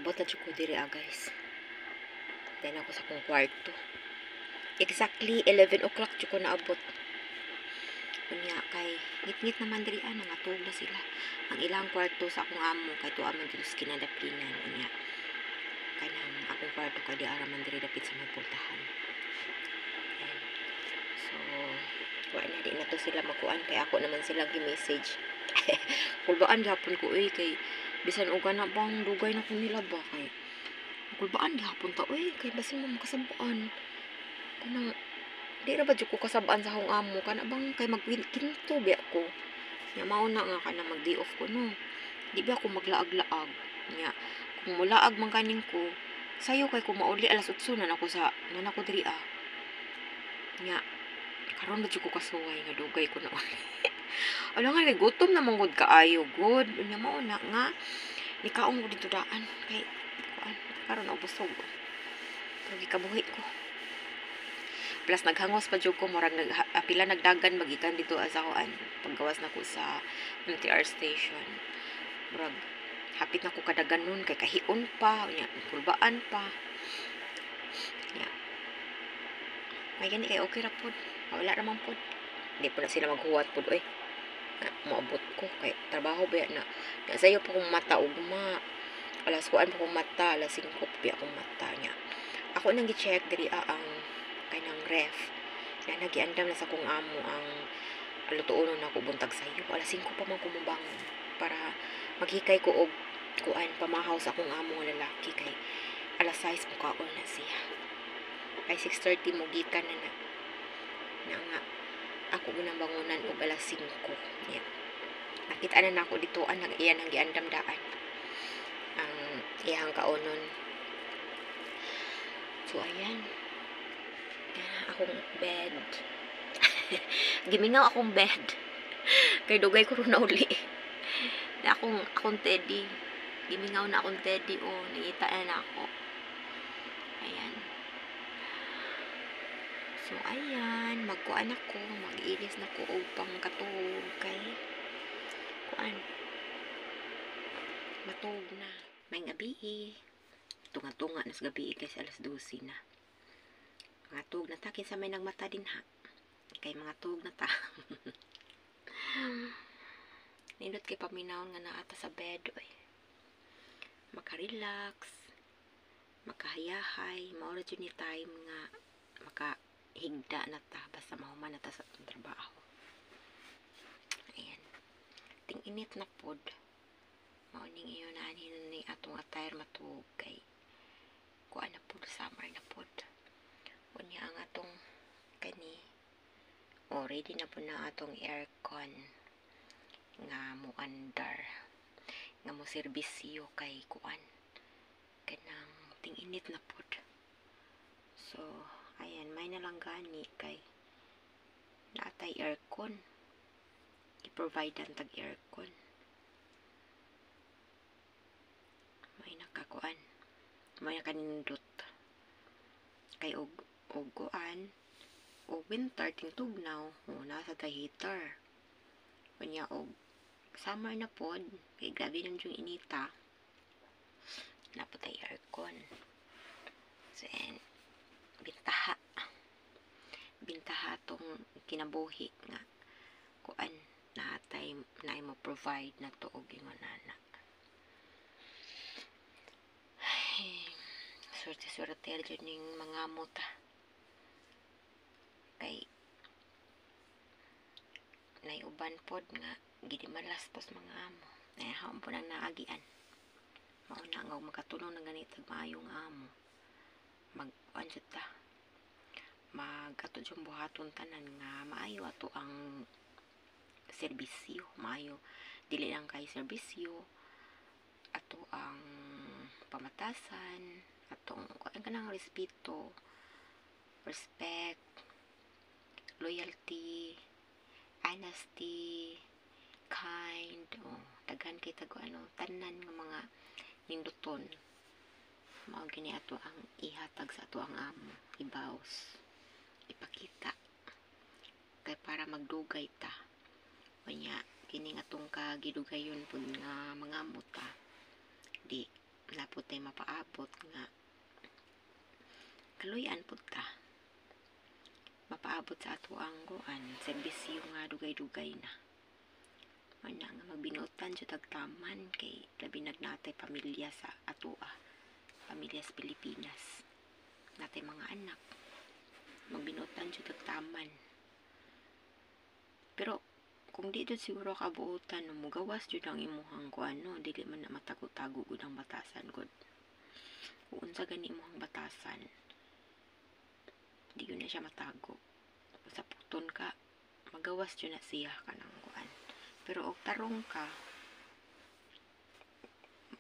Abot na ko diri guys. Then ako sa kong kwarto. Exactly 11 o'clock ko naabot. Unya kay ngit-ngit naman diri nangatog na sila. Ang ilang kwarto sa akong amo kay tuwa man dito sa kinadaplinan unya. Kanang akong kwarto kay di ara man diri dapit sa may pultahan. So, wala na di na to sila makuan kay ako naman sila gi-message. Kulbaan gihapon ko kay bisan og na bang dugay na ko nila ba kay kulbaan gihapon ta kay basin mo makasabuan. Kanang di ra ba jud ko kasabaan sa akong amo kana bang kay magkinto biya ko. Nya mao na nga kana mag day off ko no. Di ba ako maglaag-laag. Nya kung mulaag man kaning ko, sayo kay kung mauli alas 8 na ako sa nanako diri Nya karon ba jud ko kasuway nga dugay ko na. Ala nga kay gutom na mong gud kaayo good. Nya mao na nga nikaon ko dito daan kay kuan karon na busog. Pero gikabuhi ko. Plus naghangos pa jud ko murag pila nagdagan magikan dito asakoan paggawas na ko sa MTR station. Murag hapit na ko kadagan nun kay kahion pa nya kulbaan pa. Nya may gani kay okay ra pod. Wala ra man pod. Di pa na sila maghuwat pod maabot ko kay trabaho ba na sayo pa kong mata ugma. Alas 4 pa kong mata, alas 5 pa akong mata nya. Ako nang gi-check diri ang kanang ref na nagiandam na sa kong amo ang lutuonon na ko buntag sayo. Alas 5 pa man kumubangon para maghikay ko og kuan pamahaw sa akong amo nga lalaki kay alas 6 mo kaon na siya. Kay 6:30 mo gikan na nga ako gunang bangunan og alas 5. Yeah. Nakita na nako dito ang iyan ang giandam daan ang iyang kaonon. So ayan akong bed. Gimingaw akong bed. Kay dugay ko ron na uli. Na akong teddy. Gimingaw na akong teddy niita na ako. Ayan. So ayan, magkuan ako, mag-ilis na ko og pangkatog kay kuan. Matog na. May gabi tunga-tunga na sa gabi kasi alas 12 na. Mga tug na ta kinsa may nagmata din ha kay mga tug na ta. Nindot kay paminaw nga naata sa bed maka-relax makahayahay mao ra jud ni time nga makahigda na ta basta mahuman na ta sa trabaho. Ayan ting init na pod mao ning iyon ni atong attire matug kay kuan na pod summer na pod. Unya ang atong kani ready na po na atong aircon nga mo andar nga mo serbisyo kay kuan kanang ting init na pod. So ayan may nalanggani kay naatay aircon i-provide ang tag aircon may nakakuan may nakanindot kay og kuan o winter ting tugnaw nasa ta heater kanya og summer na pod kay grabe nang yung inita naputay aircon. So and bintaha tong kinabuhi nga kuan natay na mo provide na to og ingon ana. Swerte dyan yung mga muta kay naiuban pod nga gidi malas pos mga amo naihawon po nang naagian mao na nga makatulong na ganitag maayong amo mag-anjud ta mag-ato dyan buhaton tanan nga maayo ato ang serbisyo maayo dili lang kay serbisyo ato ang pamatasan atong kuan kanang respeto respect loyalty honesty kind daghan kay tago tanan nga mga ninduton mao gini ato ang ihatag sa ato ang amo ibaws ipakita kay para magdugay ta kanya kini nga atong kagidugayon pud nga mga amo ta di pud tay mapaabot nga kaluyan pud ta mapaabot sa ato ang kuan serbisyo nga dugay-dugay na ana nga magbinutan jud taman kay labi nagnatay pamilya sa atoa pamilya sa Pilipinas natay mga anak magbinutan jud taman pero kung di jud siguro kabuotan no mugawas jud ang imuhang kuan no dili man na matago-tago gud ang batasan gud kung unsa gani imong batasan di yun na siya matago sa puton ka magawas jud na siya kanang kuan pero og tarong ka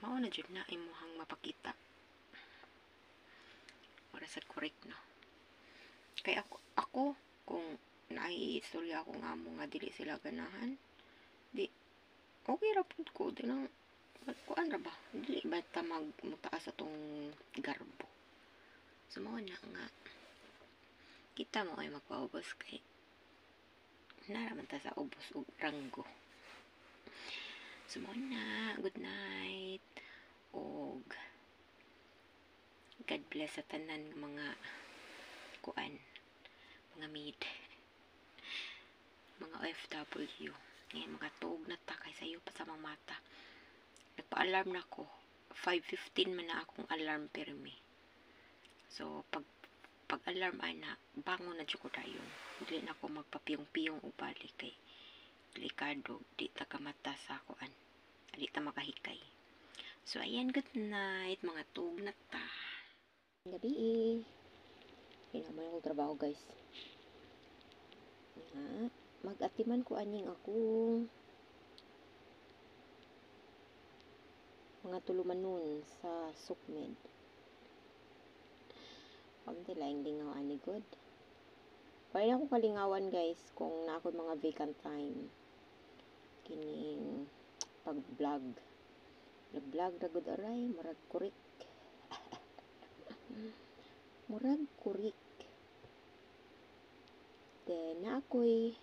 mao na jud na imuhang mapakita para sa correct no kay ako kung naiistorya ako nga mo nga dili sila ganahan di okay ra pud ko di nang kuan ra ba dili ba ta magmutaas atong garbo so mao na nga kita mo ay magpaubos kay naraman ta sa ubos ug ranggo so mao na good night og God bless sa tanan mga kuan mga maid mga OFW ngayon mga tuog na ta kay sayo pa sa mga mata nagpa-alarm na ko 5:15 man na akong alarm permi so pag alarm ay na bangon na jud ko dayon dili na ako magpapiyong-piyong og balik kay delikado di ta kamata sa kuan di ta makahikay so ayan good night mga tuog na ta gabi naman ako trabaho guys nga mag-atiman ko aning akong mga tulumanon sa Sukmed kamti laing lingaw ani good pwede akong kalingawan guys kung na ako mga vacant time kining pag vlog ra gud aray murag kurik murag kurik then na ako'y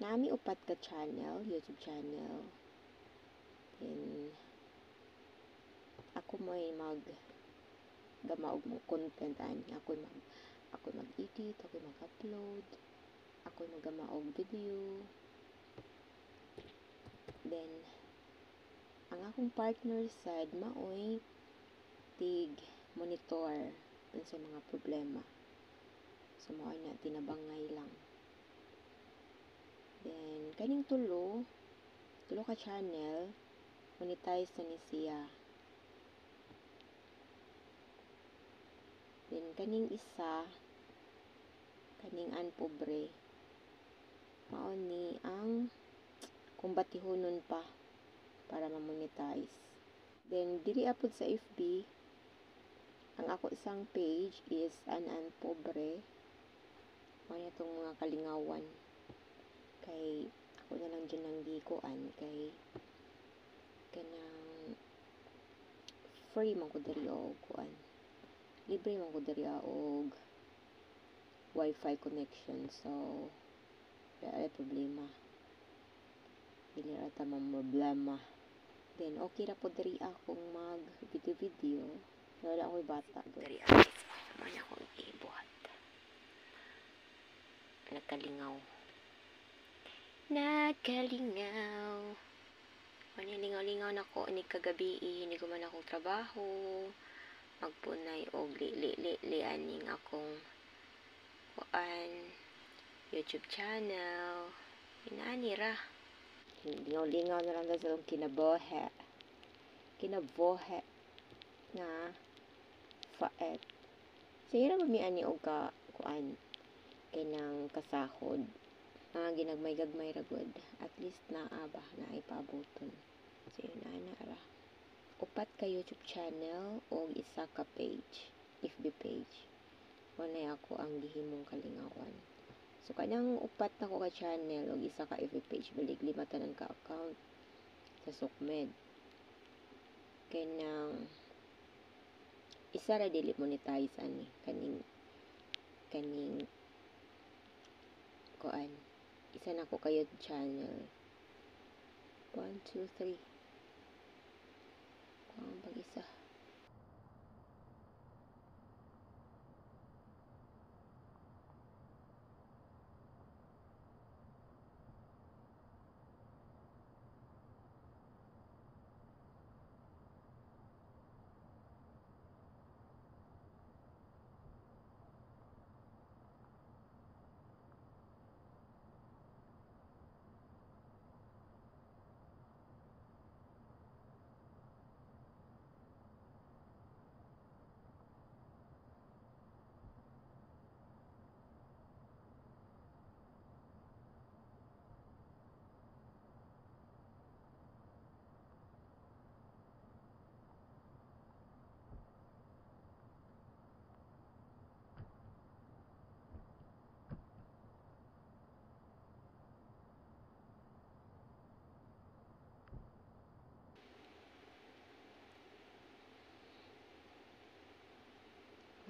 nami upat ka channel YouTube channel then ako mo'y gamaog mo content ani ako'y mag-edit ako'y mag-upload ako'y magamaog video then ang akong partner side maoy tig monitor dun sa mga problema so mao na tinabangay lang then kaning tulo ka channel monetize na ni siya then kaning isa kaning unpobre mao ni ang kumbatihonon pa para ma-monetize then dili apod sa FB ang ako isang page is an unpobre mao na itong mga kalingawan kay ako na lang dyan ang gikuan kay kanang free man ko diri og kuan libre man ko diri og wifi connection so wala problema dili ra ta problema then okay ra po diri akong mag video wala ako'y bata diri guys man akong ibuhat nagkalingaw lingaw na ko ini kagabi ini ko man akong trabaho magpunay og li aning akong kuan YouTube channel inani ra lingaw na lang sa akong kinabuhi nga faet sige ra mi ani og ka kuan kanang kasahod mga ginagmay-gagmay ra gud at least naa ba na ipabuton so yun ana ra upat ka YouTube channel o isa ka page FB page wala ako ang gihimong kalingawan so kanang upat na ko ka channel o isa ka FB page balik lima tanan ka account sa Sukmed kanang isa ra dili monetize ani kaning kuan isa na ko kayo channel 1, 2, 3 kuan pag isa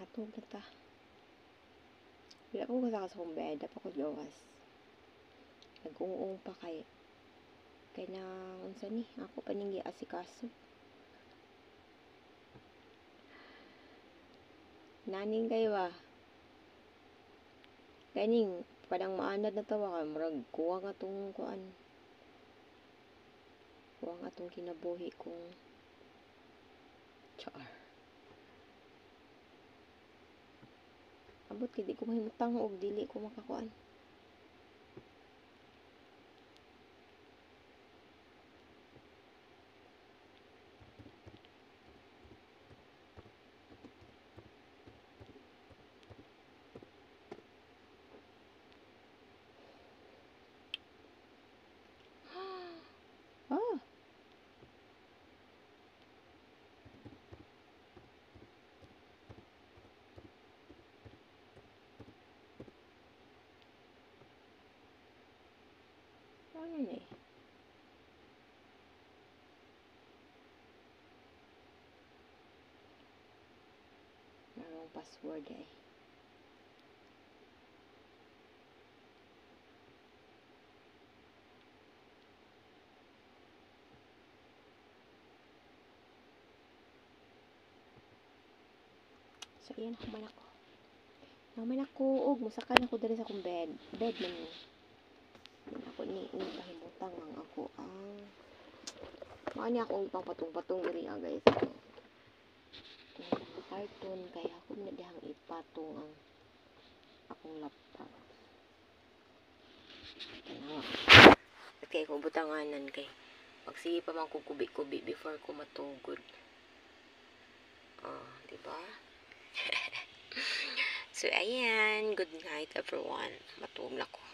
Natog na ta. Wala ko kasaka sa kong bed. Dapat ko gawas. Nag-uung pa kay na unsa ni ako pa ning asikaso. Naning kayo kaning padang maanad na tawa ka murag kuha nga tong kuan. Kuha nga tong kinabuhi kong char. Abot kay di ko mahimutang og dili ko makakuan. Ah. Ano na eh? Narong password eh. So, ayan, human ako. Naman ako, musakan ako dali sa akong bed. Bed man yun. Ako ni pahimutang ang ako ang maani akong pang patong-patong diri guys. Cartoon kaya ako na dihang ipatong ang akong laptop. Tanawa. At kaya ko butanganan kay pagsige pa man ko kubi-kubi before ko matugod. Diba? So, ayan. Good night, everyone. Matulog na ko.